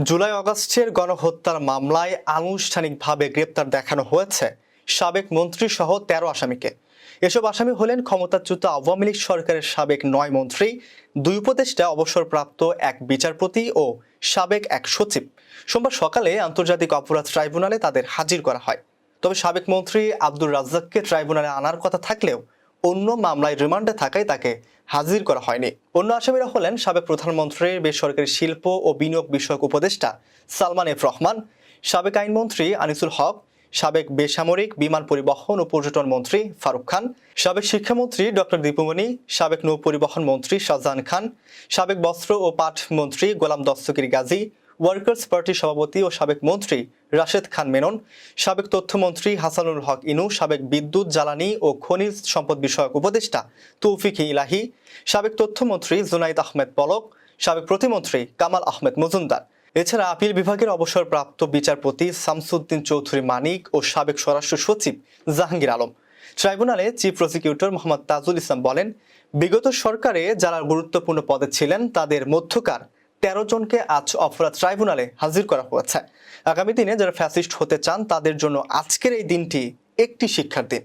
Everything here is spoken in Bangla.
জুলাই আগস্টের গণহত্যার মামলায় আনুষ্ঠানিকভাবে গ্রেপ্তার দেখানো হয়েছে সাবেক মন্ত্রী সহ ১৩ আসামিকে। এসব আসামি হলেন ক্ষমতাচ্যুত আওয়ামী লীগ সরকারের সাবেক ৯ মন্ত্রী, ২ উপদেষ্টা, অবসরপ্রাপ্ত এক বিচারপতি ও সাবেক এক সচিব। সোমবার সকালে আন্তর্জাতিক অপরাধ ট্রাইব্যুনালে তাদের হাজির করা হয়। তবে সাবেক মন্ত্রী আব্দুর রাজ্জাককে ট্রাইব্যুনালে আনার কথা থাকলেও অন্য মামলায় রিমান্ডে থাকায় তাকে হাজির করা হয়নি। অন্য আসামিরা হলেন সাবেক প্রধানমন্ত্রীর বেসরকারি শিল্প ও বিনিয়োগ বিষয়ক উপদেষ্টা সালমান এফ রহমান, সাবেক আইনমন্ত্রী আনিসুল হক, সাবেক বেসামরিক বিমান পরিবহন ও পর্যটন মন্ত্রী ফারুক খান, সাবেক শিক্ষামন্ত্রী ডক্টর দীপুমণি, সাবেক নৌ পরিবহন মন্ত্রী শাহজাহান খান, সাবেক বস্ত্র ও পাট মন্ত্রী গোলাম দস্তগীর গাজী, ওয়ার্কার্স পার্টির সভাপতি ও সাবেক মন্ত্রী রাশেদ খান মেনন, সাবেক তথ্যমন্ত্রী হাসানুল হক ইনু, সাবেক বিদ্যুৎ জ্বালানি ও খনিজ সম্পদ বিষয়ক উপদেষ্টা তৌফিক ইলাহি, সাবেক তথ্যমন্ত্রী জুনাইদ আহমেদ পলক, সাবেক প্রতিমন্ত্রী কামাল আহমেদ মজুমদার। এছাড়া আপিল বিভাগের অবসরপ্রাপ্ত বিচারপতি শামসুদ্দিন চৌধুরী মানিক ও সাবেক স্বরাষ্ট্র সচিব জাহাঙ্গীর আলম। ট্রাইব্যুনালে চিফ প্রসিকিউটর মোহাম্মদ তাজুল ইসলাম বলেন, বিগত সরকারে যারা গুরুত্বপূর্ণ পদে ছিলেন তাদের মধ্যকার ১৩ জনকে আজ অপরাধ ট্রাইব্যুনালে হাজির করা হয়েছে। আগামী দিনে যারা ফ্যাসিস্ট হতে চান তাদের জন্য আজকের এই দিনটি একটি শিক্ষার দিন।